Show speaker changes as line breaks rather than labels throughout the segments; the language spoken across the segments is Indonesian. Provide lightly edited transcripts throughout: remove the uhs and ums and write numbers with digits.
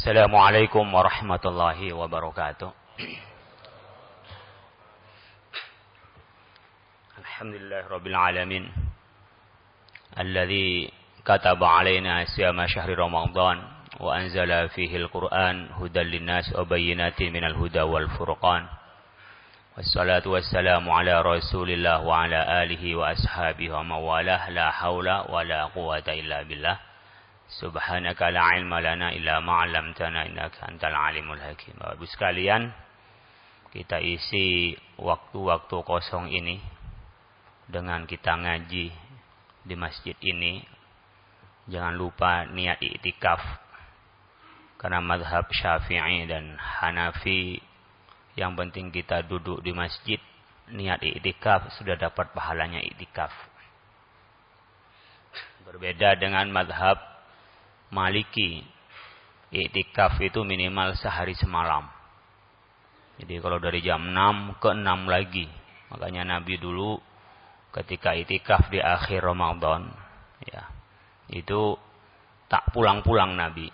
Assalamualaikum warahmatullahi wabarakatuh. Alhamdulillahirabbil alamin. Alladzi kataba alaina siyama syahri Ramadan wa anzala fihi al-Qur'an hudan lin-nas wa bayyinatin minal huda wal furqan. Wassalatu wassalamu ala Rasulillah wa ala alihi wa ashabihi wa mawalah la haula wa la quwata illa billah. Subhanaka la ilma lana illa ma 'allamtana innaka antal alimul hakim. Bapak Ibu sekalian, kita isi waktu-waktu kosong ini dengan kita ngaji di masjid ini. Jangan lupa niat iktikaf. Karena mazhab Syafi'i dan Hanafi, yang penting kita duduk di masjid, niat iktikaf sudah dapat pahalanya iktikaf. Berbeda dengan mazhab Maliki, iktikaf itu minimal sehari semalam. Jadi kalau dari jam 6 ke 6 lagi. Makanya Nabi dulu ketika iktikaf di akhir Ramadan, ya, itu tak pulang-pulang Nabi.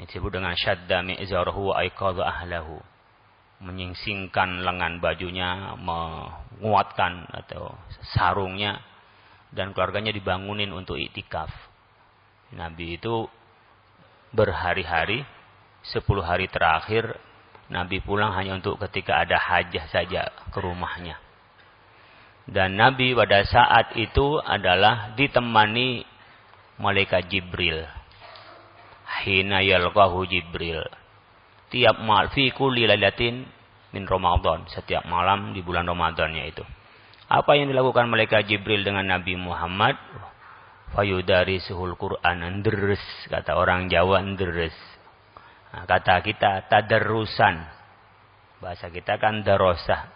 Disebut dengan syadda mi'zarahu wa aiqadha ahlahu. Menyingsingkan lengan bajunya, menguatkan atau sarungnya, dan keluarganya dibangunin untuk iktikaf. Nabi itu berhari-hari, 10 hari terakhir Nabi pulang hanya untuk ketika ada hajah saja ke rumahnya. Dan Nabi pada saat itu adalah ditemani malaikat Jibril. Hina yalqahu Jibril. Tiap malam fi kulli lailatin min Ramadan, setiap malam di bulan Ramadannya itu. Apa yang dilakukan malaikat Jibril dengan Nabi Muhammad? Fayudarisuhul Qur'an, deres, kata orang Jawa, deres. Nah, kata kita tadarrusan. Bahasa kita kan darosah.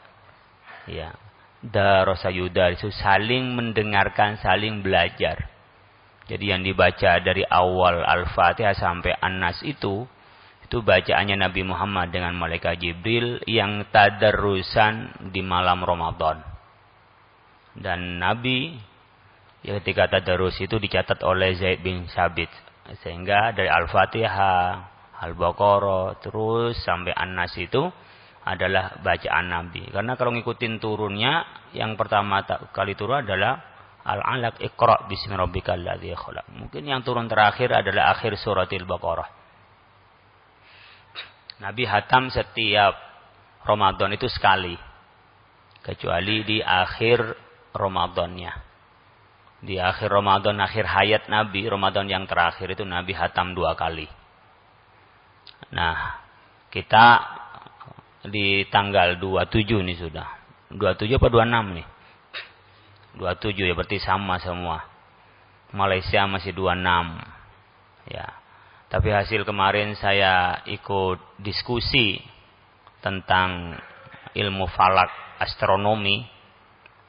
Ya. Darosah yudarisu, saling mendengarkan, saling belajar. Jadi yang dibaca dari awal Al-Fatihah sampai An-Nas itu bacaannya Nabi Muhammad dengan malaikat Jibril yang tadarrusan di malam Ramadan. Dan Nabi ketika tadarus itu dicatat oleh Zaid bin Sabit. Sehingga dari Al-Fatihah, Al-Baqarah, terus sampai An-Nas itu adalah bacaan Nabi. Karena kalau ngikutin turunnya, yang pertama kali turun adalah Al-Alaq, Iqra' bismi rabbikal ladzi khalaq. Mungkin yang turun terakhir adalah akhir suratil Baqarah. Nabi hatam setiap Ramadan itu sekali. Kecuali di akhir Ramadannya. Di akhir Ramadan, akhir hayat Nabi, Ramadan yang terakhir itu Nabi hatam 2 kali. Nah, kita di tanggal 27 nih sudah. 27 apa 26 nih? 27 ya, berarti sama semua. Malaysia masih 26. Ya. Tapi hasil kemarin saya ikut diskusi tentang ilmu falak astronomi.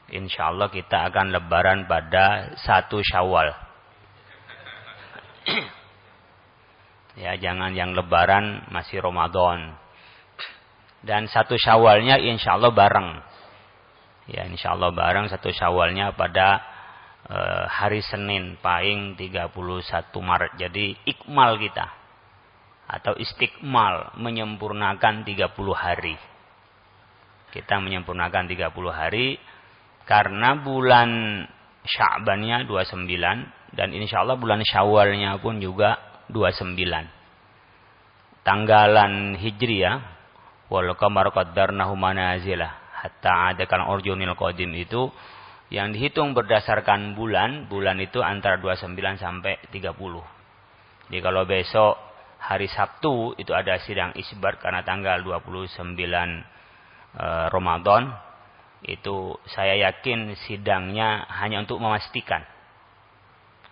Insya Allah kita akan lebaran pada 1 Syawal. Ya, jangan yang lebaran masih Ramadan. Dan 1 Syawalnya insya Allah bareng. Ya, insya Allah bareng 1 Syawalnya pada hari Senin, paling 31 Maret. Jadi ikmal kita. Atau istikmal, menyempurnakan 30 hari. Kita menyempurnakan 30 hari. Karena bulan Sya'bannya 29 dan insya Allah bulan Syawalnya pun juga 29. Tanggalan Hijriyah, wal qamar qaddarnahu manazila hatta ada kal urjunil qadim, itu yang dihitung berdasarkan bulan itu antara 29 sampai 30. Jadi kalau besok hari Sabtu itu ada sidang isbat karena tanggal 29 Ramadan. Itu saya yakin sidangnya hanya untuk memastikan.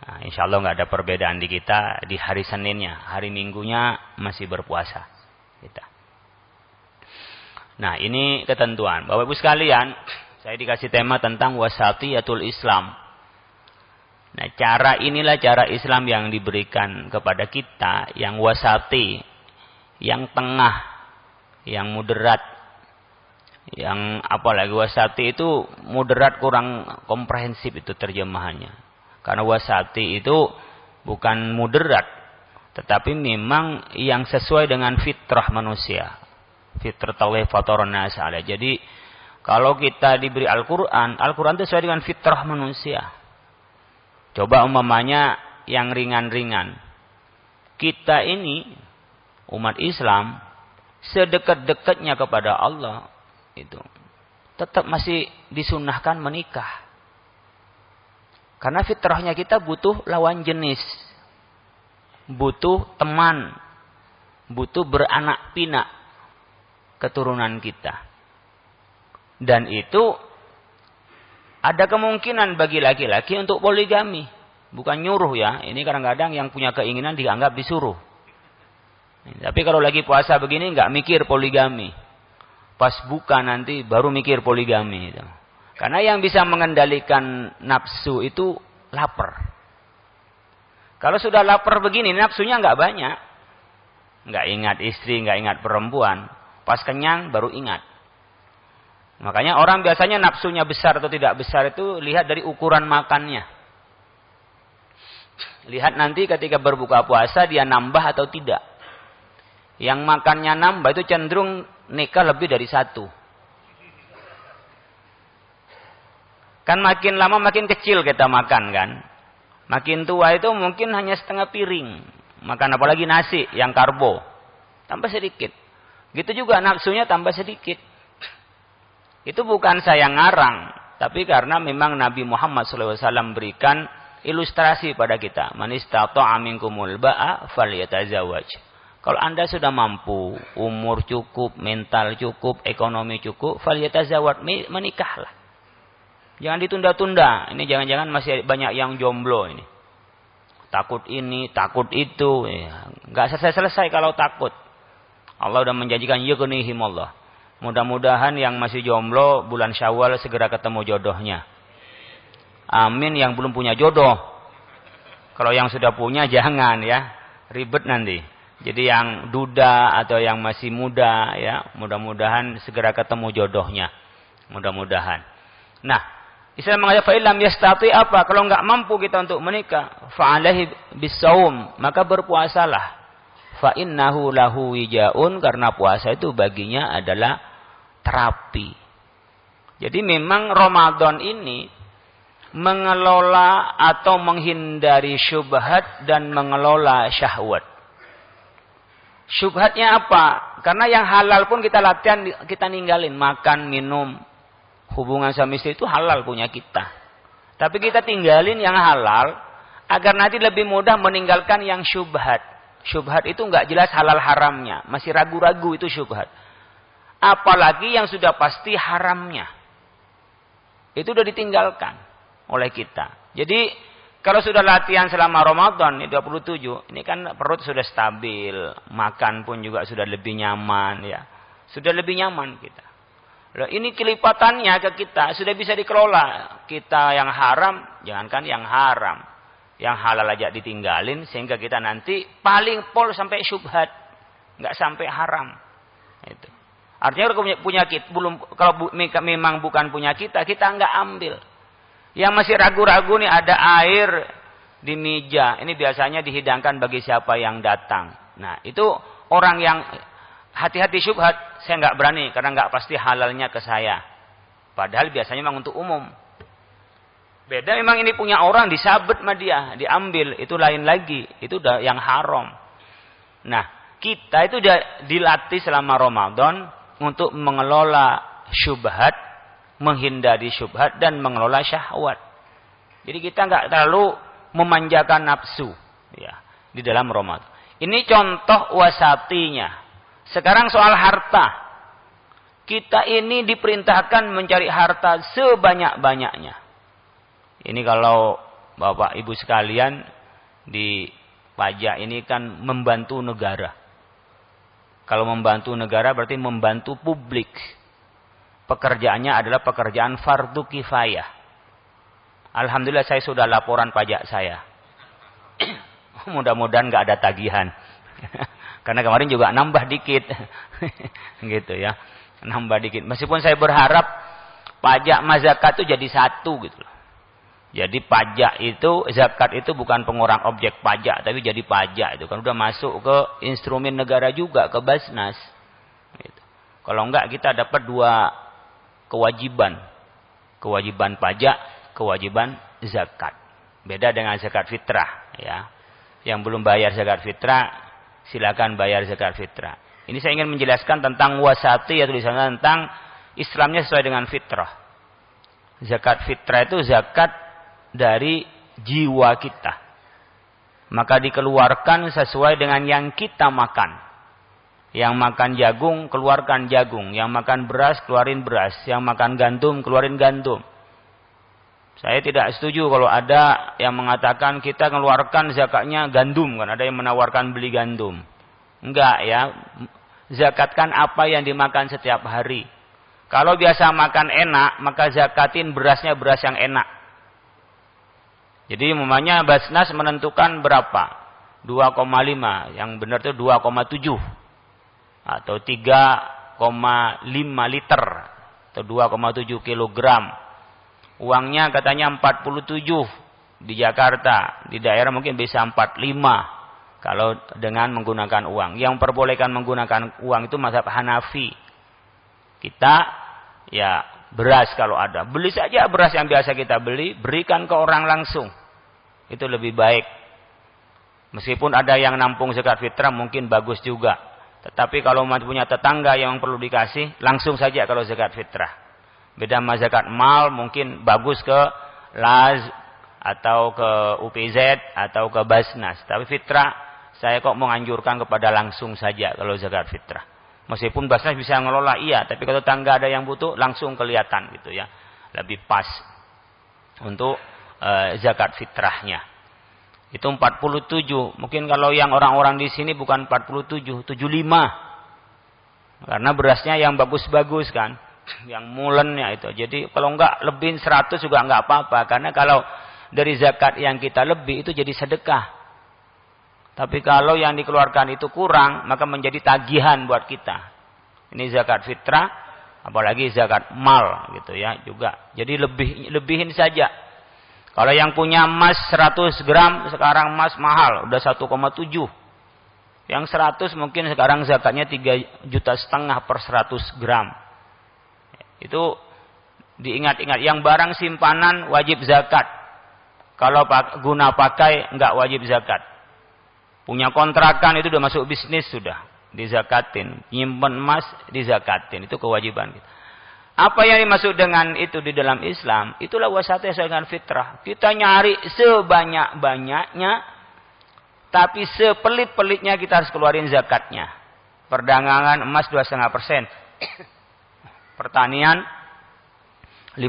Nah, insya Allah nggak ada perbedaan di kita di hari Seninnya, hari Minggunya masih berpuasa kita. Nah, ini ketentuan. Bapak Ibu sekalian, saya dikasih tema tentang wasatiyatul Islam. Nah, inilah cara Islam yang diberikan kepada kita, yang wasati, yang tengah, yang moderat. Yang apalagi wasati itu moderat, kurang komprehensif itu terjemahannya. Karena wasati itu bukan moderat, Tetapi memang yang sesuai dengan fitrah manusia. Fitratallah fatarana ta'ala. Jadi kalau kita diberi Al-Quran, Al-Quran itu sesuai dengan fitrah manusia. Coba umpamanya yang ringan-ringan. Kita ini umat Islam sedekat-dekatnya kepada Allah itu tetap masih disunahkan menikah. Karena fitrahnya kita butuh lawan jenis. Butuh teman. Butuh beranak pinak keturunan kita. Dan itu ada kemungkinan bagi laki-laki untuk poligami. Bukan nyuruh ya. Ini kadang-kadang yang punya keinginan dianggap disuruh. Tapi kalau lagi puasa begini nggak mikir poligami. Pas buka nanti baru mikir poligami. Karena yang bisa mengendalikan nafsu itu lapar. Kalau sudah lapar begini, nafsunya nggak banyak. Nggak ingat istri, nggak ingat perempuan. Pas kenyang, baru ingat. Makanya orang biasanya nafsunya besar atau tidak besar itu lihat dari ukuran makannya. Lihat nanti ketika berbuka puasa, dia nambah atau tidak. Yang makannya nambah itu cenderung nikah lebih dari satu. Kan makin lama makin kecil kita makan kan. Makin tua itu mungkin hanya setengah piring. Makan apalagi nasi yang karbo. Tambah sedikit. Gitu juga nafsunya tambah sedikit. Itu bukan saya ngarang. Tapi karena memang Nabi Muhammad SAW berikan ilustrasi pada kita. Man istata'a minkumul ba'a falyatazawwaj. Kalau Anda sudah mampu, umur cukup, mental cukup, ekonomi cukup, falyatazawwaj, menikahlah. Jangan ditunda-tunda. Ini jangan-jangan masih banyak yang jomblo ini. Takut ini, takut itu. Nggak selesai-selesai kalau takut. Allah sudah menjanjikan yughnihim Allah. Mudah-mudahan yang masih jomblo bulan Syawal segera ketemu jodohnya. Amin yang belum punya jodoh. Kalau yang sudah punya jangan ya. Ribet nanti. Jadi yang duda atau yang masih muda ya. Mudah-mudahan segera ketemu jodohnya. Mudah-mudahan. Nah. Islam mengajak fa'ilam yastati apa? Kalau enggak mampu kita untuk menikah, fa'alaihi bisawm, maka berpuasalah. Fa'innahu lahu wijaun, karena puasa itu baginya adalah terapi. Jadi memang Ramadan ini mengelola atau menghindari syubhat dan mengelola syahwat. Syubhatnya apa? Karena yang halal pun kita latihan, kita ninggalin. Makan, minum, hubungan suami istri itu halal punya kita. Tapi kita tinggalin yang halal agar nanti lebih mudah meninggalkan yang syubhat. Syubhat itu enggak jelas halal haramnya. Masih ragu-ragu itu syubhat. Apalagi yang sudah pasti haramnya. Itu sudah ditinggalkan oleh kita. Jadi kalau sudah latihan selama Ramadan ini 27, ini kan perut sudah stabil, makan pun juga sudah lebih nyaman ya. Sudah lebih nyaman kita. Loh, ini kelipatannya ke kita sudah bisa dikelola. Kita yang haram, jangankan yang haram, yang halal aja ditinggalin sehingga kita nanti paling pol sampai syubhat, nggak sampai haram. Itu. Artinya kalau punya kita, kalau memang bukan punya kita nggak ambil. Yang masih ragu-ragu nih ada air di meja, ini biasanya dihidangkan bagi siapa yang datang. Nah itu orang yang hati-hati syubhat, saya nggak berani karena nggak pasti halalnya ke saya. Padahal biasanya memang untuk umum. Beda memang ini punya orang disabet sama dia, diambil, itu lain lagi, itu udah yang haram. Nah, kita itu udah dilatih selama Ramadan untuk mengelola syubhat, menghindari syubhat dan mengelola syahwat. Jadi kita nggak terlalu memanjakan nafsu, ya, di dalam Ramadan. Ini contoh wasatinya. Sekarang soal harta. Kita ini diperintahkan mencari harta sebanyak-banyaknya. Ini kalau Bapak Ibu sekalian di pajak ini kan membantu negara. Kalau membantu negara berarti membantu publik. Pekerjaannya adalah pekerjaan fardu kifayah. Alhamdulillah saya sudah laporan pajak saya. Mudah-mudahan nggak ada tagihan. Karena kemarin juga nambah dikit. Gitu ya. Nambah dikit. Meskipun saya berharap pajak sama zakat itu jadi satu gitu loh. Jadi pajak itu, zakat itu bukan pengurang objek pajak, tapi jadi pajak itu kan udah masuk ke instrumen negara juga, ke Basnas. Gitu. Kalau enggak kita dapat dua kewajiban. Kewajiban pajak, kewajiban zakat. Beda dengan zakat fitrah, ya. Yang belum bayar zakat fitrah, silakan bayar zakat fitrah. Ini saya ingin menjelaskan tentang wasati, ya, tulisannya tentang Islamnya sesuai dengan fitrah. Zakat fitrah itu zakat dari jiwa kita. Maka dikeluarkan sesuai dengan yang kita makan. Yang makan jagung, keluarkan jagung. Yang makan beras, keluarin beras. Yang makan gandum, keluarin gandum. Saya tidak setuju kalau ada yang mengatakan kita keluarkan zakatnya gandum. Kan ada yang menawarkan beli gandum. Enggak, ya. Zakatkan apa yang dimakan setiap hari. Kalau biasa makan enak, maka zakatin berasnya beras yang enak. Jadi umpamanya Basnas menentukan berapa? 2,5. Yang benar itu 2,7. Atau 3,5 liter. Atau 2,7 kilogram. Uangnya katanya 47 di Jakarta. Di daerah mungkin bisa 45. Kalau dengan menggunakan uang. Yang perbolehkan menggunakan uang itu mazhab Hanafi. Kita ya beras kalau ada. Beli saja beras yang biasa kita beli. Berikan ke orang langsung. Itu lebih baik. Meskipun ada yang nampung zakat fitrah mungkin bagus juga. Tetapi kalau punya tetangga yang perlu dikasih, langsung saja kalau zakat fitrah. Beda sama zakat mal, mungkin bagus ke Laz, atau ke UPZ, atau ke Basnas. Tapi fitrah, saya kok menganjurkan kepada langsung saja kalau zakat fitrah. Meskipun Basnas bisa ngelola, iya. Tapi kalau tetangga ada yang butuh, langsung kelihatan gitu ya. Lebih pas untuk zakat fitrahnya. Itu 47. Mungkin kalau yang orang-orang di sini bukan 47, 75. Karena berasnya yang bagus-bagus kan. Yang mulennya itu. Jadi kalau enggak lebih 100 juga enggak apa-apa. Karena kalau dari zakat yang kita lebih itu jadi sedekah. Tapi kalau yang dikeluarkan itu kurang, maka menjadi tagihan buat kita. Ini zakat fitrah, apalagi zakat mal gitu ya juga. Jadi lebihin saja. Kalau yang punya emas 100 gram, sekarang emas mahal, udah 1,7. Yang 100 mungkin sekarang zakatnya 3,5 juta per 100 gram. Itu diingat-ingat. Yang barang simpanan wajib zakat. Kalau guna pakai enggak wajib zakat. Punya kontrakan itu udah masuk bisnis sudah. Dizakatin. Nyimpen emas dizakatin. Itu kewajiban kita. Apa yang dimaksud dengan itu di dalam Islam? Itulah wasatiyah sesuai dengan fitrah. Kita nyari sebanyak-banyaknya. Tapi sepelit-pelitnya kita harus keluarin zakatnya. Perdagangan emas 2,5%. Pertanian 5%.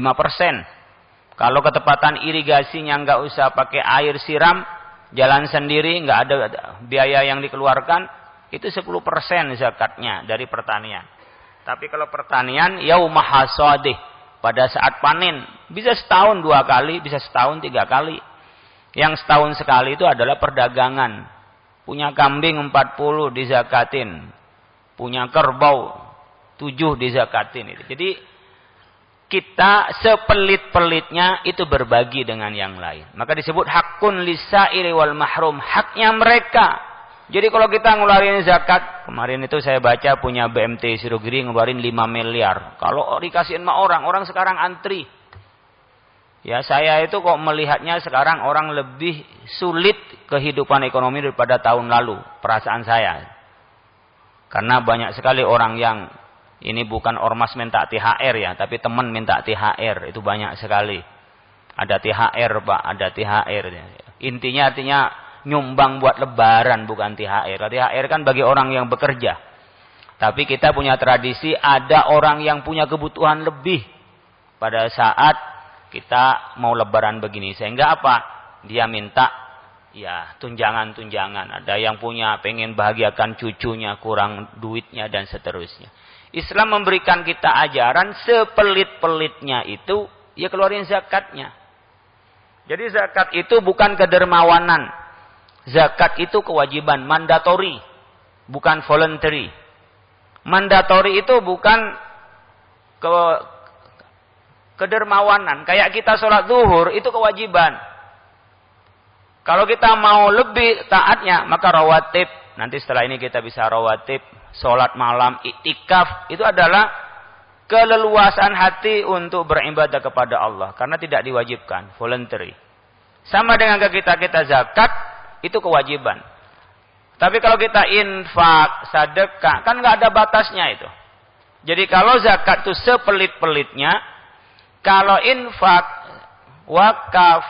Kalau ketepatan irigasinya nggak usah pakai air siram. Jalan sendiri, nggak ada biaya yang dikeluarkan. Itu 10% zakatnya dari pertanian. Tapi kalau pertanian, yaumah hasadih. Pada saat panen. Bisa setahun 2 kali, bisa setahun 3 kali. Yang setahun sekali itu adalah perdagangan. Punya kambing 40 dizakatin. Punya kerbau 7 dizakatin. Jadi kita sepelit-pelitnya itu berbagi dengan yang lain. Maka disebut hakun lisairi wal mahrum. Haknya mereka. Jadi kalau kita ngeluarin zakat, kemarin itu saya baca punya BMT Sirogiri ngeluarin 5 miliar. Kalau dikasihin sama orang sekarang antri. Ya saya itu kok melihatnya sekarang orang lebih sulit kehidupan ekonomi daripada tahun lalu. Perasaan saya. Karena banyak sekali orang yang ini bukan ormas minta THR ya, tapi teman minta THR. Itu banyak sekali. Ada THR Pak, ada THR. Intinya artinya nyumbang buat lebaran bukan THR. THR kan bagi orang yang bekerja. Tapi kita punya tradisi ada orang yang punya kebutuhan lebih pada saat kita mau lebaran begini. Sehingga apa? Dia minta ya tunjangan-tunjangan. Ada yang punya pengen bahagiakan cucunya, kurang duitnya dan seterusnya. Islam memberikan kita ajaran sepelit-pelitnya itu ya keluarin zakatnya. Jadi zakat itu bukan kedermawanan. Zakat itu kewajiban, mandatory, bukan voluntary. Mandatory itu bukan Kedermawanan. Kayak kita sholat zuhur itu kewajiban. Kalau kita mau lebih taatnya, maka rawatib. Nanti setelah ini kita bisa rawatib. Sholat malam, iktikaf. Itu adalah keleluasan hati untuk beribadah kepada Allah. Karena tidak diwajibkan. Voluntary. Sama dengan kita zakat. Itu kewajiban. Tapi kalau kita infak, sedekah, kan nggak ada batasnya itu. Jadi kalau zakat itu sepelit-pelitnya, kalau infak, wakaf,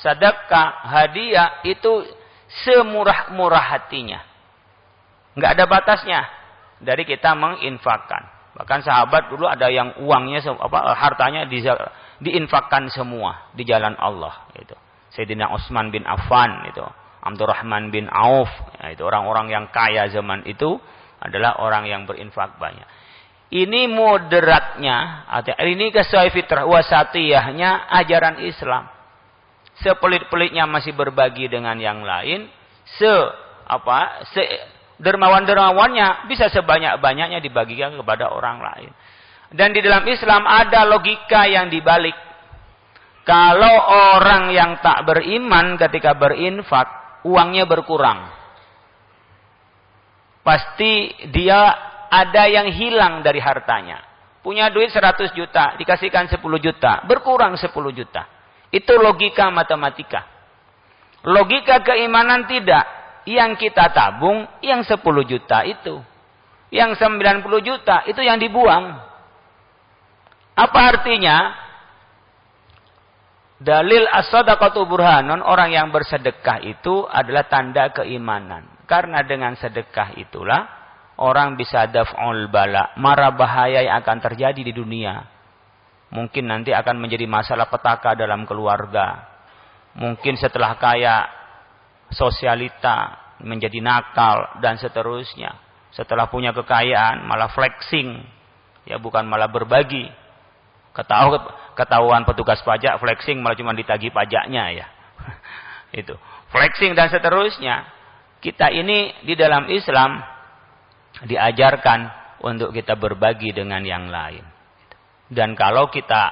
sedekah, hadiah itu semurah-murah hatinya. Nggak ada batasnya dari kita menginfakkan. Bahkan sahabat dulu ada yang uangnya, hartanya diinfakkan semua di jalan Allah. Itu Sayyidina Utsman bin Affan itu. Abdurrahman bin Auf, itu orang-orang yang kaya zaman itu adalah orang yang berinfak banyak. Ini moderatnya, ini sesuai fitrah wasatiyahnya ajaran Islam. Sepelit-pelitnya masih berbagi dengan yang lain, dermawan-dermawannya bisa sebanyak-banyaknya dibagikan kepada orang lain. Dan di dalam Islam ada logika yang dibalik. Kalau orang yang tak beriman ketika berinfak uangnya berkurang. Pasti dia ada yang hilang dari hartanya. Punya duit 100 juta, dikasihkan 10 juta, berkurang 10 juta. Itu logika matematika. Logika keimanan tidak. Yang kita tabung, yang 10 juta itu. Yang 90 juta, itu yang dibuang. Apa artinya? Dalil as-sadaqatu burhanun, orang yang bersedekah itu adalah tanda keimanan. Karena dengan sedekah itulah orang bisa daf'ul bala, mara bahaya yang akan terjadi di dunia. Mungkin nanti akan menjadi masalah petaka dalam keluarga. Mungkin setelah kaya sosialita menjadi nakal dan seterusnya. Setelah punya kekayaan malah flexing, ya bukan malah berbagi. Ketahuan petugas pajak flexing malah cuma ditagih pajaknya ya. Itu flexing dan seterusnya. Kita ini di dalam Islam diajarkan untuk kita berbagi dengan yang lain. Dan kalau kita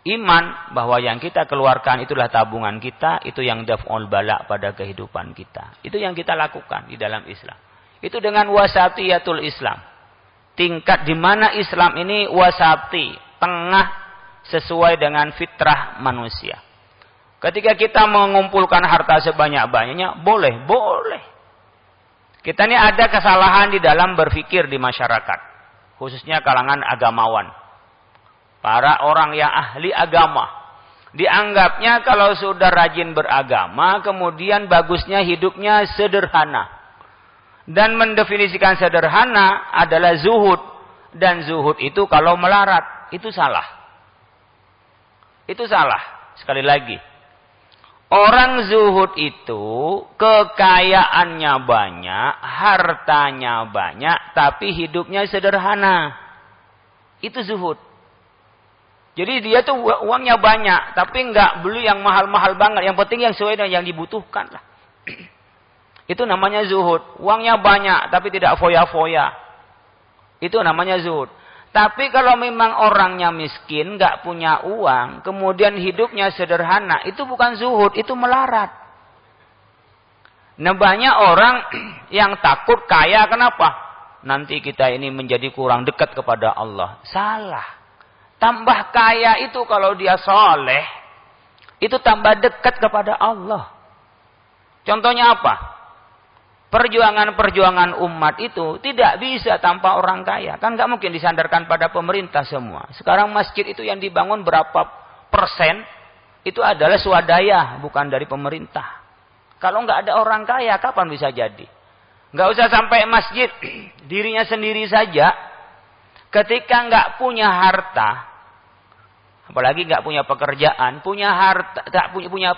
iman bahwa yang kita keluarkan itulah tabungan kita, itu yang daf'ul bala pada kehidupan kita. Itu yang kita lakukan di dalam Islam. Itu dengan wasatiyatul Islam. Tingkat di mana Islam ini wasati, tengah sesuai dengan fitrah manusia. Ketika kita mengumpulkan harta sebanyak-banyaknya, boleh. Kita ini ada kesalahan di dalam berpikir di masyarakat. Khususnya kalangan agamawan. Para orang yang ahli agama. Dianggapnya kalau sudah rajin beragama, kemudian bagusnya hidupnya sederhana. Dan mendefinisikan sederhana adalah zuhud. Dan zuhud itu kalau melarat. Itu salah. Itu salah. Sekali lagi. Orang zuhud itu kekayaannya banyak, hartanya banyak, tapi hidupnya sederhana. Itu zuhud. Jadi dia tuh uangnya banyak, tapi nggak beli yang mahal-mahal banget. Yang penting yang sesuai dengan yang dibutuhkan lah. Itu namanya zuhud. Uangnya banyak, tapi tidak foya-foya. Itu namanya zuhud. Tapi kalau memang orangnya miskin, nggak punya uang, kemudian hidupnya sederhana, itu bukan zuhud, itu melarat. Nah banyak orang yang takut kaya, kenapa? Nanti kita ini menjadi kurang dekat kepada Allah. Salah. Tambah kaya itu kalau dia soleh, itu tambah dekat kepada Allah. Contohnya apa? Perjuangan-perjuangan umat itu tidak bisa tanpa orang kaya. Kan nggak mungkin disandarkan pada pemerintah semua. Sekarang masjid itu yang dibangun berapa persen, itu adalah swadaya, bukan dari pemerintah. Kalau nggak ada orang kaya, kapan bisa jadi? Nggak usah sampai masjid, dirinya sendiri saja. Ketika nggak punya harta, apalagi nggak punya pekerjaan, punya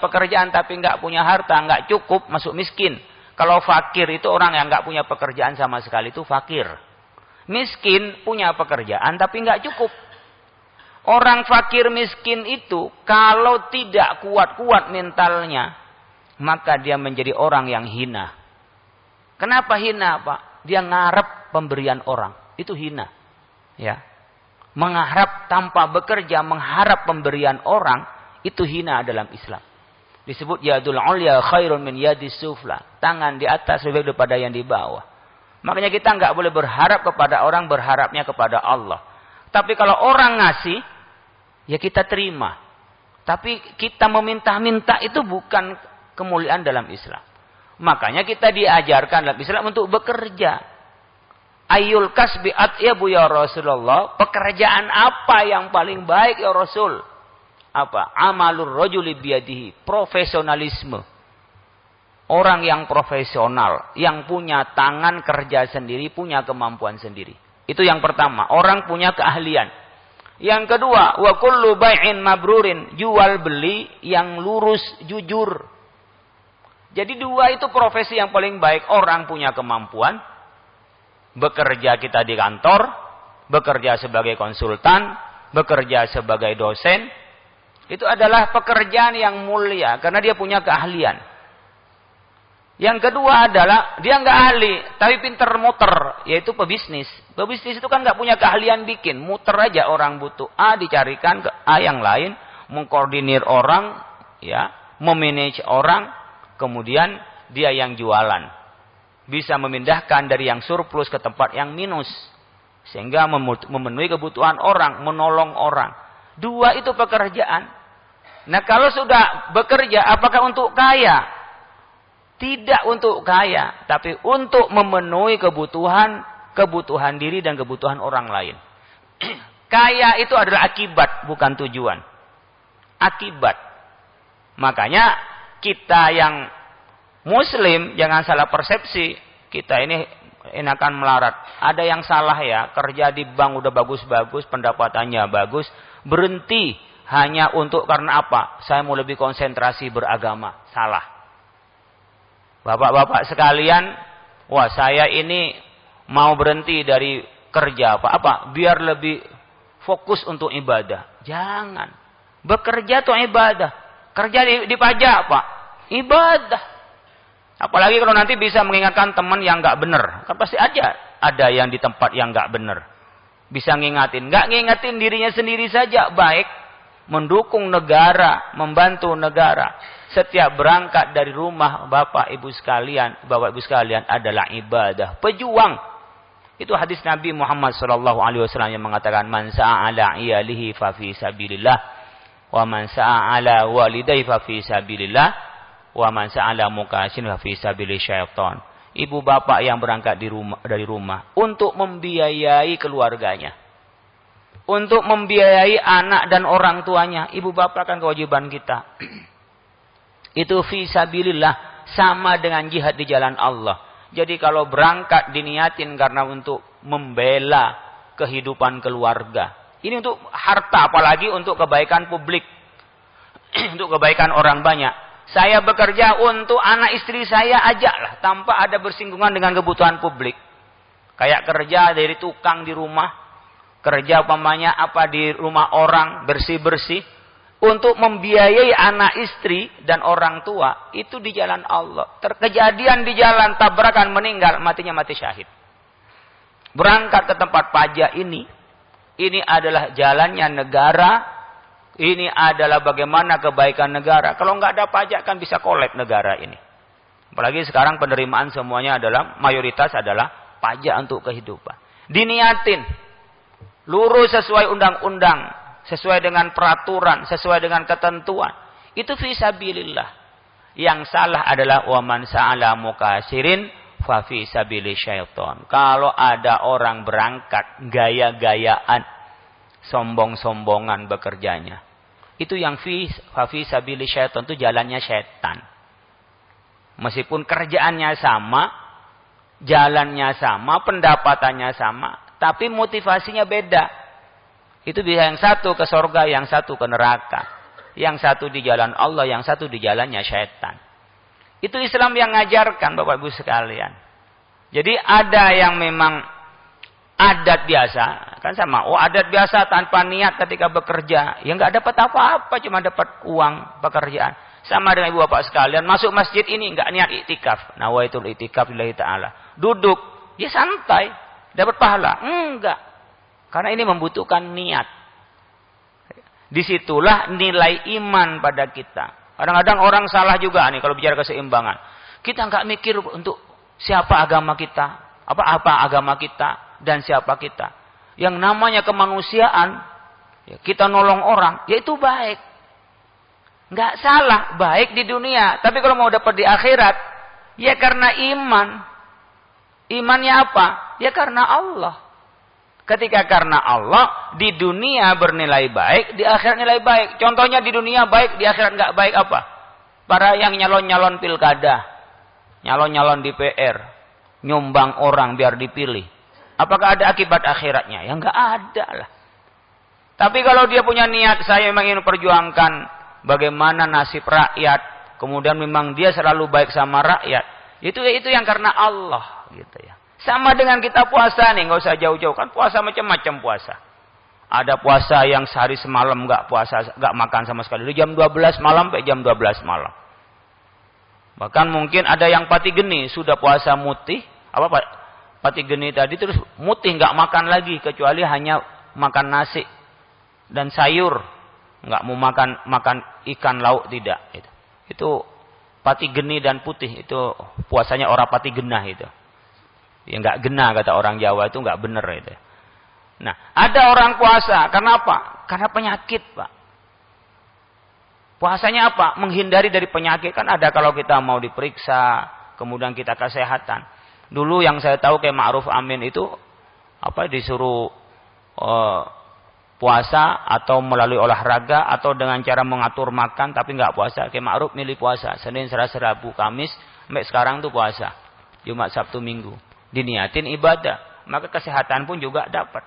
pekerjaan tapi nggak punya harta, nggak cukup, masuk miskin. Kalau fakir itu orang yang nggak punya pekerjaan sama sekali, itu fakir. Miskin punya pekerjaan tapi nggak cukup. Orang fakir miskin itu kalau tidak kuat-kuat mentalnya, maka dia menjadi orang yang hina. Kenapa hina, Pak? Dia ngarep pemberian orang. Itu hina. Ya.
Mengharap tanpa bekerja, mengharap pemberian orang, itu hina dalam Islam. Disebut yadul ulya khairun min yadis sufla. Tangan di atas lebih baik daripada yang di bawah. Makanya kita nggak boleh berharap kepada orang, berharapnya kepada Allah. Tapi kalau orang ngasih, ya kita terima. Tapi kita meminta-minta itu bukan kemuliaan dalam Islam. Makanya kita diajarkan dalam Islam untuk bekerja. Ayyul kasbi atyabu ya Rasulullah. Pekerjaan apa yang paling baik ya Rasul? Apa? Amalur rajuli biyadihi. Profesionalisme. Orang yang profesional. Yang punya tangan kerja sendiri. Punya kemampuan sendiri. Itu yang pertama. Orang punya keahlian. Yang kedua. Wa kullu bai'in mabrurin. Jual beli yang lurus jujur. Jadi dua itu profesi yang paling baik. Orang punya kemampuan. Bekerja kita di kantor, bekerja sebagai konsultan, bekerja sebagai dosen, itu adalah pekerjaan yang mulia karena dia punya keahlian. Yang kedua adalah dia nggak ahli, tapi pinter muter, yaitu pebisnis. Pebisnis itu kan nggak punya keahlian bikin, muter aja orang butuh A dicarikan ke A yang lain, mengkoordinir orang, ya, memanage orang, kemudian dia yang jualan. Bisa memindahkan dari yang surplus ke tempat yang minus. Sehingga memenuhi kebutuhan orang. Menolong orang. Dua itu pekerjaan. Nah kalau sudah bekerja apakah untuk kaya? Tidak untuk kaya. Tapi untuk memenuhi kebutuhan diri dan kebutuhan orang lain. Kaya itu adalah akibat bukan tujuan. Akibat. Makanya kita yang Muslim, jangan salah persepsi. Kita ini enakan melarat. Ada yang salah ya. Kerja di bank udah bagus-bagus. Pendapatannya bagus. Berhenti hanya untuk karena apa? Saya mau lebih konsentrasi beragama. Salah. Bapak-bapak sekalian. Wah saya ini mau berhenti dari kerja. Apa? Biar lebih fokus untuk ibadah. Jangan. Bekerja itu ibadah. Kerja di pajak Pak. Ibadah. Apalagi kalau nanti bisa mengingatkan teman yang nggak benar. Kan pasti aja ada yang di tempat yang nggak benar. Bisa ngingatin. Nggak ngingatin dirinya sendiri saja baik. Mendukung negara. Membantu negara. Setiap berangkat dari rumah Bapak Ibu sekalian adalah ibadah. Pejuang. Itu hadis Nabi Muhammad SAW yang mengatakan. Man sa'ala iyalihi fa fi sabilillah. Wa man sa'ala walidayhi fa fi sabilillah. Wa man sa'ala mukasin fa fi sabili syaitan. Ibu bapak yang berangkat dari rumah untuk membiayai keluarganya. Untuk membiayai anak dan orang tuanya. Ibu bapak kan kewajiban kita. Itu fi sabilillah sama dengan jihad di jalan Allah. Jadi kalau berangkat diniatin karena untuk membela kehidupan keluarga. Ini untuk harta apalagi untuk kebaikan publik. Untuk kebaikan orang banyak. Saya bekerja untuk anak istri saya ajaklah. Tanpa ada bersinggungan dengan kebutuhan publik. Kayak kerja dari tukang di rumah. Kerja umpamanya apa di rumah orang. Bersih-bersih. Untuk membiayai anak istri dan orang tua. Itu di jalan Allah. Terkejadian di jalan tabrakan meninggal. Matinya mati syahid. Berangkat ke tempat pajak ini. Ini adalah jalannya negara. Ini adalah bagaimana kebaikan negara. Kalau nggak ada pajak kan bisa kolab negara ini. Apalagi sekarang penerimaan semuanya adalah, mayoritas adalah pajak untuk kehidupan. Diniatin. Lurus sesuai undang-undang. Sesuai dengan peraturan. Sesuai dengan ketentuan. Itu fisabilillah. Yang salah adalah waman sa'ala mukasirin fa fisabili syaitan. Kalau ada orang berangkat gaya-gayaan. Sombong-sombongan bekerjanya. Itu yang fi sabili syaitan itu jalannya syaitan. Meskipun kerjaannya sama, jalannya sama, pendapatannya sama, tapi motivasinya beda. Itu bisa yang satu ke surga, yang satu ke neraka. Yang satu di jalan Allah, yang satu di jalannya syaitan. Itu Islam yang ngajarkan Bapak Ibu sekalian. Jadi ada yang memang adat biasa, kan sama. Oh adat biasa tanpa niat ketika bekerja. Ya nggak dapat apa-apa, cuma dapat uang pekerjaan. Sama dengan ibu bapak sekalian, masuk masjid ini nggak niat iktikaf. Nawaitul iktikaf lillahi ta'ala. Duduk, ya santai, dapat pahala. Enggak. Karena ini membutuhkan niat. Disitulah nilai iman pada kita. Kadang-kadang orang salah juga nih kalau bicara keseimbangan. Kita nggak mikir untuk siapa agama kita, apa agama kita, dan siapa kita. Yang namanya kemanusiaan, ya kita nolong orang, ya itu baik. Nggak salah, baik di dunia. Tapi kalau mau dapat di akhirat, ya karena iman. Imannya apa? Ya karena Allah. Ketika karena Allah, di dunia bernilai baik, di akhirat nilai baik. Contohnya di dunia baik, di akhirat nggak baik apa? Para yang nyalon-nyalon pilkada, nyalon-nyalon DPR, nyumbang orang biar dipilih. Apakah ada akibat akhiratnya? Ya nggak ada lah. Tapi kalau dia punya niat, saya memang ingin perjuangkan bagaimana nasib rakyat, kemudian memang dia selalu baik sama rakyat, itu yang karena Allah, gitu ya. Sama dengan kita puasa nih, nggak usah jauh-jauh, kan puasa macam-macam puasa. Ada puasa yang sehari semalam nggak puasa, nggak makan sama sekali, dari jam 12 malam sampai jam 12 malam. Bahkan mungkin ada yang pati geni, sudah puasa mutih, pati geni tadi terus mutih nggak makan lagi kecuali hanya makan nasi dan sayur, nggak mau makan ikan lauk tidak. Itu pati geni dan putih, itu puasanya orang pati genah itu. Ya nggak genah kata orang Jawa, itu nggak bener itu. Nah, ada orang puasa, kenapa? Karena penyakit, Pak. Puasanya apa? Menghindari dari penyakit. Kan ada kalau kita mau diperiksa, kemudian kita kesehatan. Dulu yang saya tahu kayak Ma'ruf Amin itu disuruh puasa atau melalui olahraga atau dengan cara mengatur makan tapi nggak puasa. Kayak Ma'ruf milih puasa Senin, Selasa, Rabu, Kamis, sampai sekarang tuh puasa. Jumat, Sabtu, Minggu. Diniatin ibadah, maka kesehatan pun juga dapat.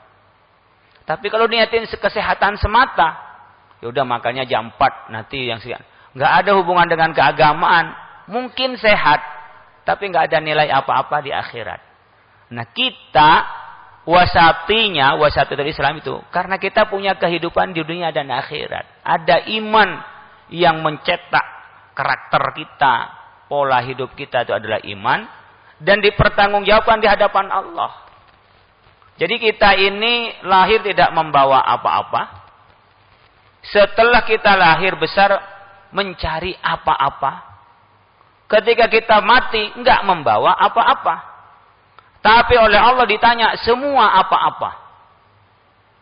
Tapi kalau niatin kesehatan semata, ya udah makannya jam 4 nanti yang sekian. Nggak ada hubungan dengan keagamaan, mungkin sehat, tapi nggak ada nilai apa-apa di akhirat. Nah kita wasati dari Islam itu karena kita punya kehidupan di dunia dan akhirat. Ada iman yang mencetak karakter kita, pola hidup kita itu adalah iman. Dan dipertanggungjawabkan di hadapan Allah. Jadi kita ini lahir tidak membawa apa-apa. Setelah kita lahir besar mencari apa-apa. Ketika kita mati enggak membawa apa-apa. Tapi oleh Allah ditanya semua apa-apa.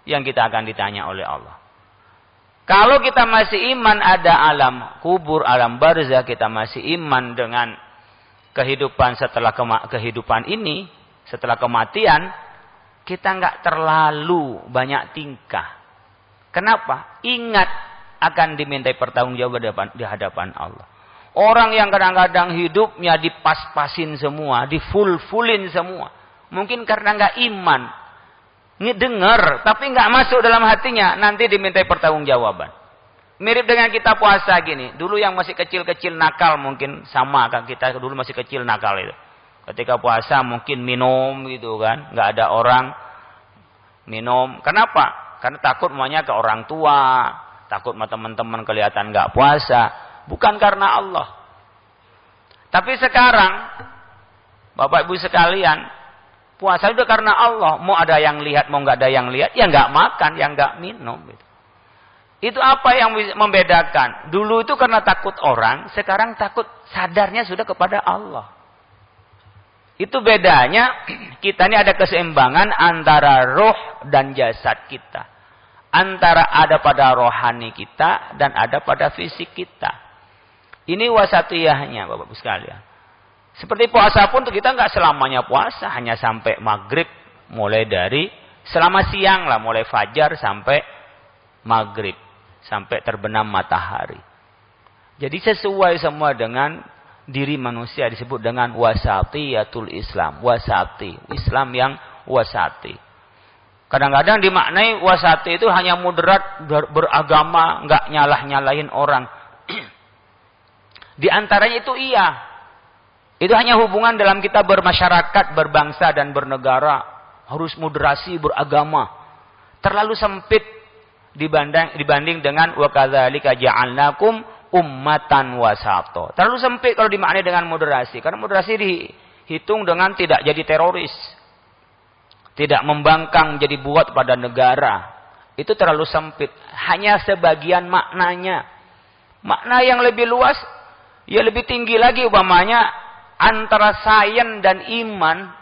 Yang kita akan ditanya oleh Allah. Kalau kita masih iman ada alam kubur, alam barzah, kita masih iman dengan kehidupan setelah kehidupan ini, setelah kematian, kita nggak terlalu banyak tingkah. Kenapa? Ingat akan dimintai pertanggungjawaban di hadapan Allah. Orang yang kadang-kadang hidupnya dipas-pasin semua, difull-fullin semua, mungkin karena nggak iman, ngedengar tapi nggak masuk dalam hatinya, nanti dimintai pertanggungjawaban. Mirip dengan kita puasa gini. Dulu yang masih kecil-kecil nakal mungkin sama kan, kita dulu masih kecil nakal itu. Ketika puasa mungkin minum gitu kan. Nggak ada orang minum. Kenapa? Karena takut maunya ke orang tua. Takut sama teman-teman kelihatan nggak puasa. Bukan karena Allah. Tapi sekarang Bapak Ibu sekalian, puasa itu karena Allah. Mau ada yang lihat, mau nggak ada yang lihat, ya nggak makan, ya nggak minum gitu. Itu apa yang membedakan? Dulu itu karena takut orang, sekarang takut sadarnya sudah kepada Allah. Itu bedanya, kita ini ada keseimbangan antara roh dan jasad kita. Antara ada pada rohani kita dan ada pada fisik kita. Ini wasatiyahnya Bapak-Ibu sekalian. Seperti puasa pun kita nggak selamanya puasa, hanya sampai maghrib, mulai dari selama siang lah, mulai fajar sampai maghrib. Sampai terbenam matahari. Jadi sesuai semua dengan diri manusia, disebut dengan wasatiyatul Islam. Wasati. Islam yang wasati. Kadang-kadang dimaknai wasati itu hanya moderat, beragama, nggak nyalah-nyalahin orang. Di antaranya itu iya. Itu hanya hubungan dalam kita bermasyarakat, berbangsa dan bernegara. Harus moderasi, beragama. Terlalu sempit dibanding dengan wa kadzalika ja'alnakum ummatan wasata. Terlalu sempit kalau dimaknai dengan moderasi. Karena moderasi dihitung dengan tidak jadi teroris. Tidak membangkang jadi buat pada negara. Itu terlalu sempit. Hanya sebagian maknanya. Makna yang lebih luas, ya lebih tinggi lagi umpamanya antara sains dan iman.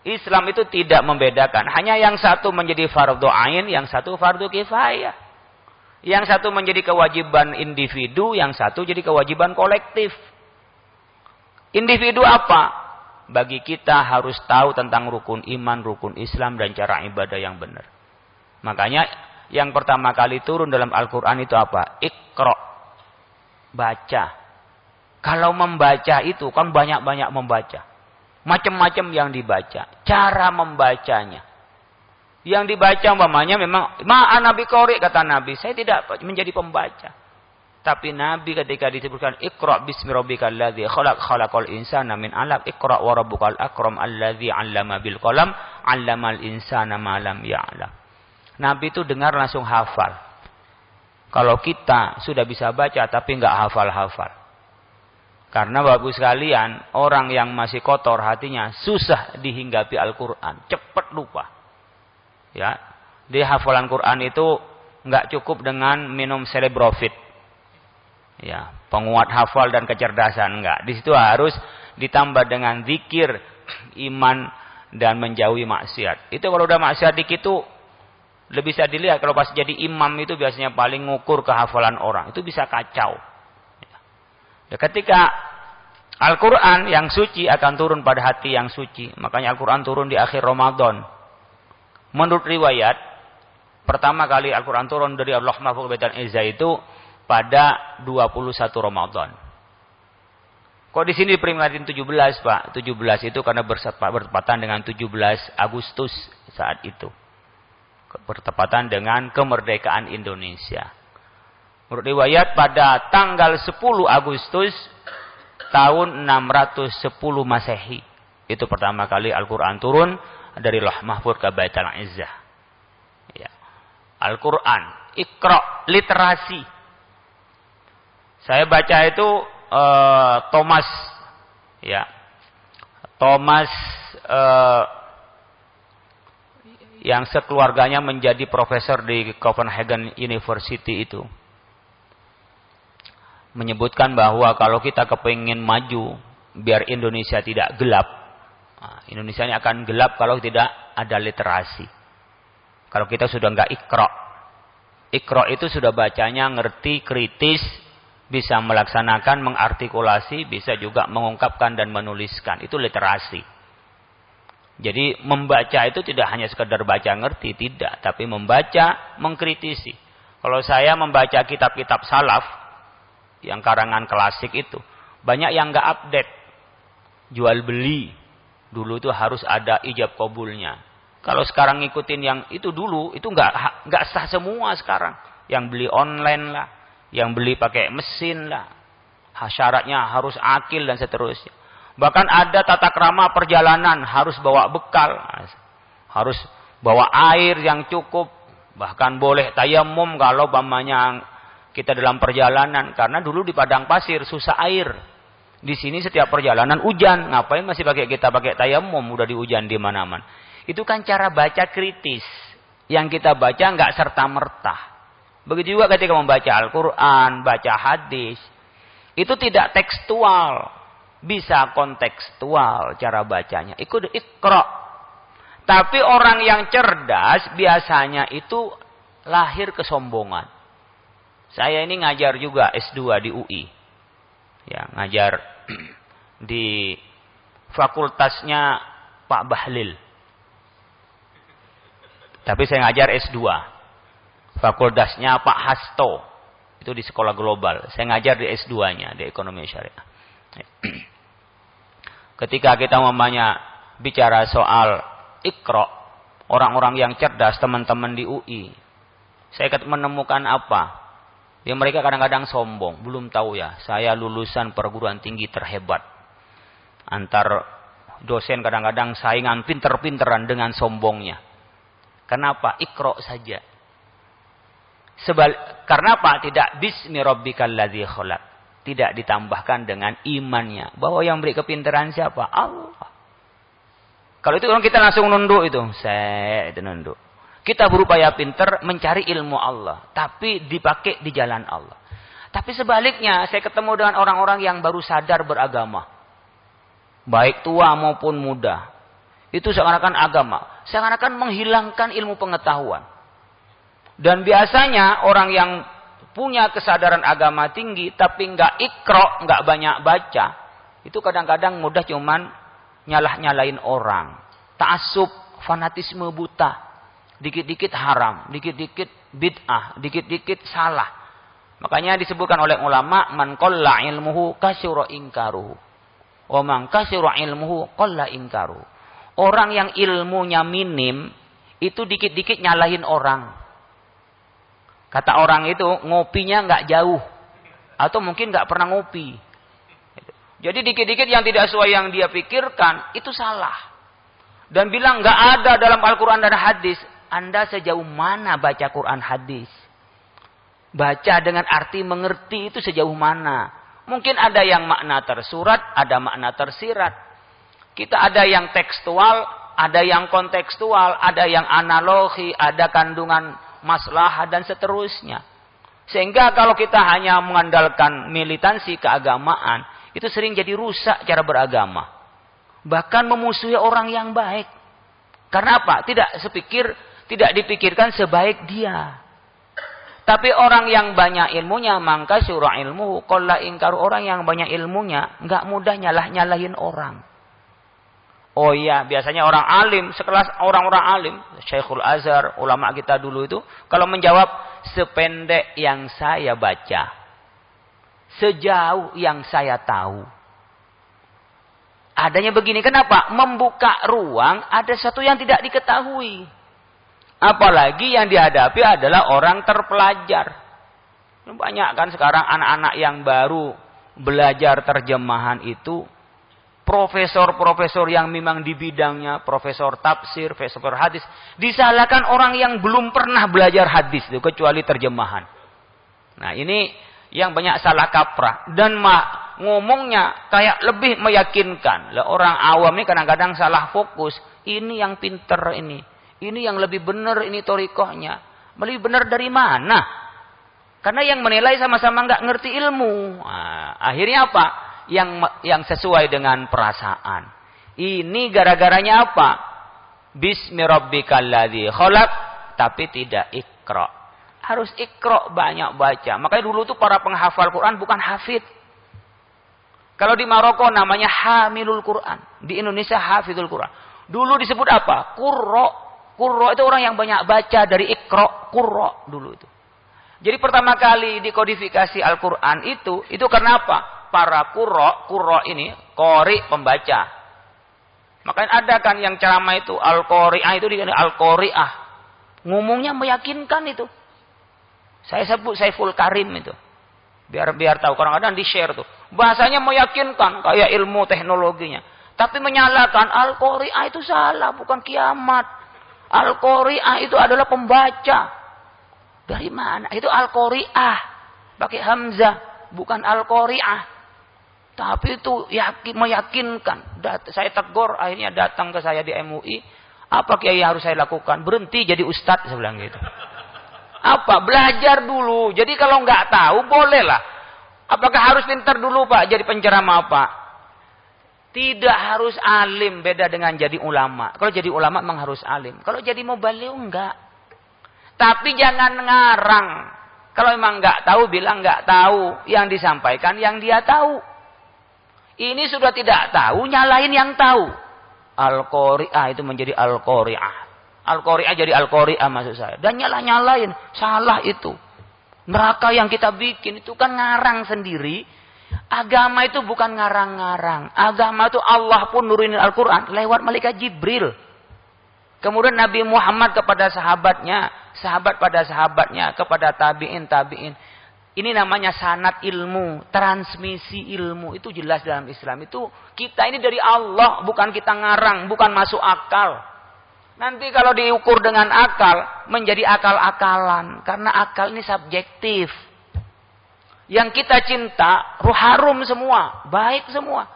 Islam itu tidak membedakan. Hanya yang satu menjadi fardu ain, yang satu fardu kifayah. Yang satu menjadi kewajiban individu, yang satu jadi kewajiban kolektif. Individu apa? Bagi kita harus tahu tentang rukun iman, rukun Islam, dan cara ibadah yang benar. Makanya yang pertama kali turun dalam Al-Quran itu apa? Iqra. Baca. Kalau membaca itu kan banyak-banyak membaca. Macam-macam yang dibaca. Cara membacanya. Yang dibaca umpamanya memang ma'ana biqari kata Nabi, saya tidak menjadi pembaca. Tapi Nabi ketika disebutkan Iqra bismi rabbikal ladzi khalaq khalaqal insana min 'alaq Iqra wa rabbukal akram alladzi 'allama bil qalam 'allamal insana ma lam ya'lam. Nabi itu dengar langsung hafal. Kalau kita sudah bisa baca tapi enggak hafal-hafal. Karena Bapak sekalian, orang yang masih kotor hatinya susah dihinggapi Al-Qur'an, cepat lupa. Ya, di hafalan Quran itu nggak cukup dengan minum Celebrofit. Ya, penguat hafal dan kecerdasan enggak. Di situ harus ditambah dengan zikir, iman dan menjauhi maksiat. Itu kalau udah maksiat dikit itu lebih bisa dilihat kalau pas jadi imam itu biasanya paling ngukur kehafalan orang. Itu bisa kacau. Ya, ketika Al-Qur'an yang suci akan turun pada hati yang suci. Makanya Al-Qur'an turun di akhir Ramadan. Menurut riwayat, pertama kali Al-Quran turun dari Allah Mahfuz Baitul Izzah itu pada 21 Ramadan. Kok di sini diperingatin 17, Pak? 17 itu karena bertepatan dengan 17 Agustus saat itu. Bertepatan dengan kemerdekaan Indonesia. Menurut riwayat pada tanggal 10 Agustus tahun 610 Masehi. Itu pertama kali Al-Quran turun dari Lauh Mahfuz ke Baitul Izzah. Ya. Al-Quran, Iqra, literasi. Saya baca itu Thomas, ya, Thomas yang sekeluarganya menjadi profesor di Copenhagen University itu menyebutkan bahwa kalau kita kepingin maju biar Indonesia tidak gelap. Indonesia ini akan gelap kalau tidak ada literasi. Kalau kita sudah enggak Iqra. Iqra itu sudah bacanya ngerti, kritis, bisa melaksanakan, mengartikulasi, bisa juga mengungkapkan dan menuliskan. Itu literasi. Jadi membaca itu tidak hanya sekedar baca ngerti, tidak. Tapi membaca, mengkritisi. Kalau saya membaca kitab-kitab salaf, yang karangan klasik itu, banyak yang enggak update. Jual beli. Dulu itu harus ada ijab kabulnya. Kalau sekarang ngikutin yang itu dulu, itu enggak sah semua sekarang. Yang beli online lah, yang beli pakai mesin lah. Syaratnya harus akil dan seterusnya. Bahkan ada tata krama perjalanan, harus bawa bekal. Harus bawa air yang cukup. Bahkan boleh tayamum kalau umpamanya kita dalam perjalanan. Karena dulu di padang pasir susah air. Di sini setiap perjalanan hujan, ngapain masih kita pakai tayamum, udah dihujan di mana-mana. Itu kan cara baca kritis. Yang kita baca enggak serta-merta. Begitu juga ketika membaca Al-Quran, baca hadis. Itu tidak tekstual. Bisa kontekstual cara bacanya. Itu Iqra. Tapi orang yang cerdas biasanya itu lahir kesombongan. Saya ini ngajar juga S2 di UI. Ya, ngajar di fakultasnya Pak Bahlil. Tapi saya ngajar S2. Fakultasnya Pak Hasto. Itu di sekolah global. Saya ngajar di S2-nya, di ekonomi syariah. Ketika kita bicara soal Iqra, orang-orang yang cerdas, teman-teman di UI, saya menemukan apa? Ya mereka kadang-kadang sombong, belum tahu ya, saya lulusan perguruan tinggi terhebat. Antar dosen kadang-kadang saingan pinter-pinteran dengan sombongnya. Kenapa? Iqra saja. Karena apa? Tidak bismi rabbikal ladzi khalaq. Tidak ditambahkan dengan imannya. Bahwa yang beri kepintaran siapa? Allah. Kalau itu orang kita langsung nunduk itu. Itu nunduk. Kita berupaya pinter mencari ilmu Allah. Tapi dipakai di jalan Allah. Tapi sebaliknya, saya ketemu dengan orang-orang yang baru sadar beragama. Baik tua maupun muda. Itu seakan-akan agama. Seakan-akan menghilangkan ilmu pengetahuan. Dan biasanya orang yang punya kesadaran agama tinggi, tapi nggak ikro, nggak banyak baca, itu kadang-kadang mudah cuman nyalah-nyalain orang. Ta'assub, fanatisme buta. Dikit-dikit haram, dikit-dikit bid'ah, dikit-dikit salah. Makanya disebutkan oleh ulama, man qalla ilmuhu kasyura inkaruhu. Wa man kasyura ilmuhu qalla inkaruhu. Orang yang ilmunya minim, itu dikit-dikit nyalahin orang. Kata orang itu, ngopinya nggak jauh. Atau mungkin nggak pernah ngopi. Jadi dikit-dikit yang tidak sesuai yang dia pikirkan, itu salah. Dan bilang nggak ada dalam Al-Quran dan hadis. Anda sejauh mana baca Quran hadis? Baca dengan arti mengerti itu sejauh mana? Mungkin ada yang makna tersurat, ada makna tersirat. Kita ada yang tekstual, ada yang kontekstual, ada yang analogi, ada kandungan maslahah dan seterusnya. Sehingga kalau kita hanya mengandalkan militansi keagamaan, itu sering jadi rusak cara beragama. Bahkan memusuhi orang yang baik. Karena apa? Tidak dipikirkan sebaik dia. Tapi orang yang banyak ilmunya, maka surah ilmu, qalla ingkaru, orang yang banyak ilmunya, nggak mudah nyalah-nyalahin orang. Oh iya, biasanya orang alim, sekelas orang-orang alim, Syekhul Azhar, ulama kita dulu itu, kalau menjawab sependek yang saya baca, sejauh yang saya tahu. Adanya begini, kenapa? Membuka ruang, ada sesuatu yang tidak diketahui. Apalagi yang dihadapi adalah orang terpelajar. Banyak kan sekarang anak-anak yang baru belajar terjemahan itu, profesor-profesor yang memang di bidangnya, profesor tafsir, profesor hadis, disalahkan orang yang belum pernah belajar hadis itu, kecuali terjemahan. Nah ini yang banyak salah kaprah. Dan ngomongnya kayak lebih meyakinkan. Lah, orang awam ini kadang-kadang salah fokus. Ini yang pinter ini. Ini yang lebih benar ini torikohnya. Lebih benar dari mana? Karena yang menilai sama-sama nggak ngerti ilmu. Nah, akhirnya apa? Yang sesuai dengan perasaan. Ini gara-garanya apa? Bismi rabbikal ladzi khalaq, tapi tidak ikra. Harus ikra, banyak baca. Makanya dulu tuh para penghafal Quran bukan hafid. Kalau di Maroko namanya hamilul Quran, di Indonesia hafidul Quran. Dulu disebut apa? Qurra. Qurra itu orang yang banyak baca, dari ikra, qurra dulu itu. Jadi pertama kali dikodifikasi Al-Quran itu karena apa? Para qurra ini, qori pembaca. Makanya ada kan yang ceramah itu, Al-Qori'ah itu diganti Al-Qori'ah. Ngomongnya meyakinkan itu. Saya sebut Saiful Karim itu. Biar tahu, kadang-kadang di-share tuh. Bahasanya meyakinkan, kayak ilmu teknologinya. Tapi menyalahkan, Al-Qori'ah itu salah, bukan kiamat. Al-Qori'ah itu adalah pembaca. Dari mana? Itu Al-Qori'ah. Pakai hamzah, bukan Al-Qori'ah. Tapi itu meyakinkan. Saya tegur, akhirnya datang ke saya di MUI. Apa kiai harus saya lakukan? Berhenti jadi ustadz, saya bilang gitu. Apa? Belajar dulu. Jadi kalau nggak tahu, bolehlah. Apakah harus pintar dulu Pak, jadi penceramah Pak? Tidak harus alim, beda dengan jadi ulama. Kalau jadi ulama memang harus alim. Kalau jadi mubaligh enggak. Tapi jangan ngarang. Kalau memang nggak tahu, bilang nggak tahu. Yang disampaikan yang dia tahu. Ini sudah tidak tahu, nyalain yang tahu. Al-Qori'ah itu menjadi Al-Qori'ah. Al-Qori'ah jadi Al-Qori'ah maksud saya. Dan nyalain. Salah itu. Neraka yang kita bikin itu kan ngarang sendiri. Agama itu bukan ngarang-ngarang. Agama itu Allah pun nurunin Al-Quran lewat malaikat Jibril. Kemudian Nabi Muhammad kepada sahabatnya, sahabat pada sahabatnya, kepada tabi'in. Ini namanya sanad ilmu, transmisi ilmu. Itu jelas dalam Islam. Itu kita ini dari Allah, bukan kita ngarang, bukan masuk akal. Nanti kalau diukur dengan akal, menjadi akal-akalan. Karena akal ini subjektif. Yang kita cinta, harum semua, baik semua.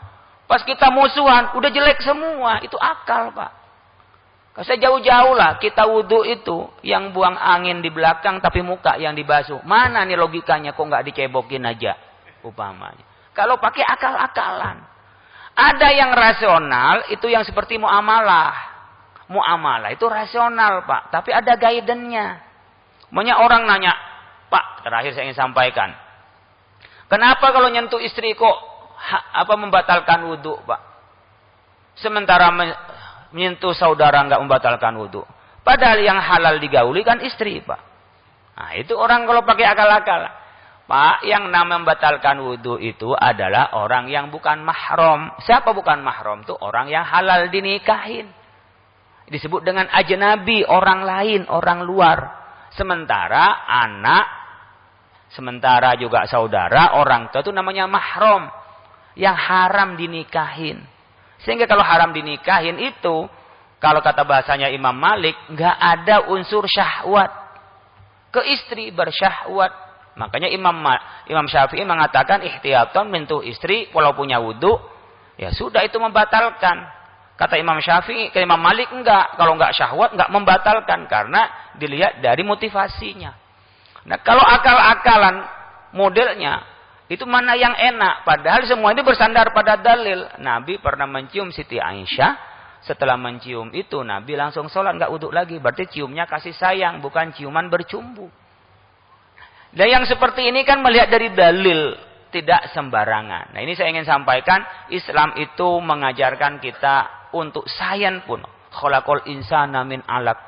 Pas kita musuhan, udah jelek semua. Itu akal, Pak. Kalau saya jauh-jauh lah, kita wudhu itu yang buang angin di belakang tapi muka yang dibasuh. Mana nih logikanya kok nggak dicebokin aja umpamanya. Kalau pakai akal-akalan. Ada yang rasional itu yang seperti muamalah. Muamalah itu rasional, Pak, tapi ada guidance-nya. Banyak orang nanya, Pak, terakhir saya ingin sampaikan. Kenapa kalau nyentuh istri kok membatalkan wudhu, Pak? Sementara menyentuh saudara nggak membatalkan wudhu. Padahal yang halal digauli kan istri, Pak. Nah, itu orang kalau pakai akal-akal. Pak, yang namanya membatalkan wudhu itu adalah orang yang bukan mahram. Siapa bukan mahram? Itu orang yang halal dinikahin. Disebut dengan ajnabi, orang lain, orang luar. Sementara anak, sementara juga saudara, orang tua itu namanya mahram. Yang haram dinikahin. Sehingga kalau haram dinikahin itu, kalau kata bahasanya Imam Malik, nggak ada unsur syahwat. Ke istri bersyahwat. Makanya Imam Syafi'i mengatakan ihtiyatan menyentuh istri walau punya wudu, ya sudah itu membatalkan. Kata Imam Syafi'i, ke Imam Malik enggak. Kalau enggak syahwat, enggak membatalkan. Karena dilihat dari motivasinya. Nah, kalau akal-akalan modelnya, itu mana yang enak? Padahal semua ini bersandar pada dalil. Nabi pernah mencium Siti Aisyah. Setelah mencium itu, Nabi langsung sholat, enggak wudhu lagi. Berarti ciumnya kasih sayang, bukan ciuman bercumbu. Dan yang seperti ini kan melihat dari dalil. Tidak sembarangan. Nah, ini saya ingin sampaikan. Islam itu mengajarkan kita untuk sayan pun. Khalaqal insana min alaq.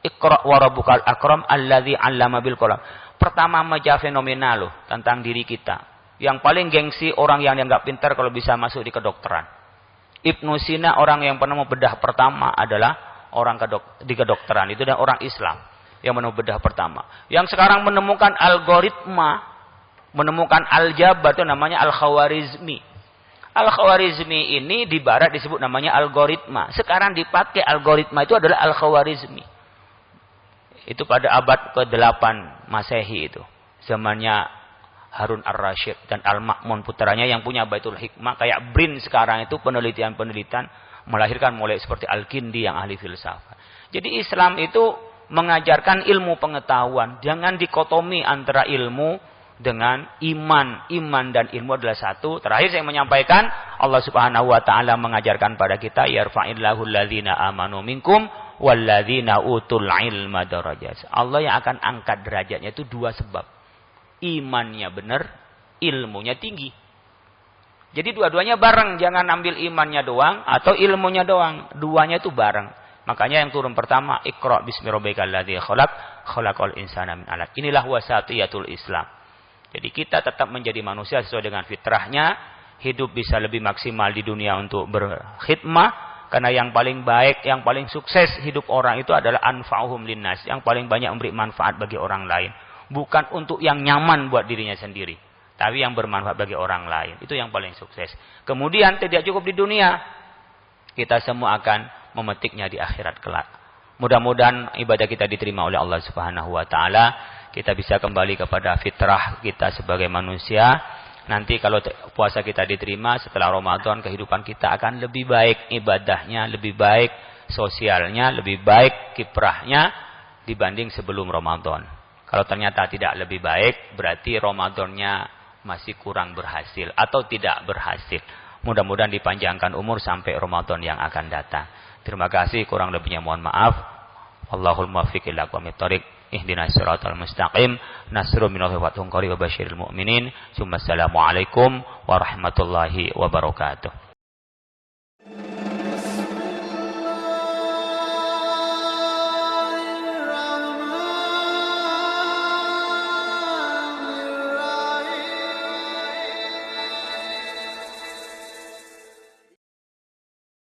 Iqra wa rabbukal akram alladzi 'allama bil qalam. Pertama meja fenomenal loh tentang diri kita. Yang paling gengsi orang yang dianggap pintar kalau bisa masuk di kedokteran. Ibnu Sina orang yang pernah membedah pertama adalah orang di kedokteran. Itu dan orang Islam yang membedah pertama. Yang sekarang menemukan algoritma, menemukan aljabar itu namanya Al-Khawarizmi. Al-Khawarizmi ini di barat disebut namanya algoritma. Sekarang dipakai algoritma itu adalah Al-Khawarizmi. Itu pada abad ke-8 Masehi itu. Zamannya Harun Ar-Rasyid dan Al-Ma'mun putranya yang punya Baitul Hikmah. Kayak BRIN sekarang itu penelitian-penelitian melahirkan mulai seperti Al-Kindi yang ahli filsafat. Jadi Islam itu mengajarkan ilmu pengetahuan. Jangan dikotomi antara ilmu dengan iman. Iman dan ilmu adalah satu. Terakhir saya menyampaikan, Allah Subhanahu wa taala mengajarkan pada kita, yarfa'illahu alladzina amanu minkum walladzina utul ilma darajat. Allah yang akan angkat derajatnya itu dua sebab. Imannya benar, ilmunya tinggi. Jadi dua-duanya bareng, jangan ambil imannya doang atau ilmunya doang. Duanya itu bareng. Makanya yang turun pertama, Iqra bismi rabbikal ladzi khalaq, khalaqal insana min 'alaq. Inilah wasatiyatul Islam. Jadi kita tetap menjadi manusia sesuai dengan fitrahnya, hidup bisa lebih maksimal di dunia untuk berkhidmah, karena yang paling baik, yang paling sukses hidup orang itu adalah anfa'uhum linnas, yang paling banyak memberi manfaat bagi orang lain, bukan untuk yang nyaman buat dirinya sendiri, tapi yang bermanfaat bagi orang lain, itu yang paling sukses. Kemudian tidak cukup di dunia, kita semua akan memetiknya di akhirat kelak. Mudah-mudahan ibadah kita diterima oleh Allah Subhanahu wa taala. Kita bisa kembali kepada fitrah kita sebagai manusia. Nanti kalau puasa kita diterima setelah Ramadan, kehidupan kita akan lebih baik ibadahnya, lebih baik sosialnya, lebih baik kiprahnya dibanding sebelum Ramadan. Kalau ternyata tidak lebih baik, berarti Ramadannya masih kurang berhasil atau tidak berhasil. Mudah-mudahan dipanjangkan umur sampai Ramadan yang akan datang. Terima kasih, kurang lebihnya mohon maaf. Allahul muwaffiq ila aqwamit thoriq. Ihdinas siratal mustaqim. Nasrun minallahi wa fathun qarib wa basyiril mu'minin. Assalamualaikum warahmatullahi wabarakatuh.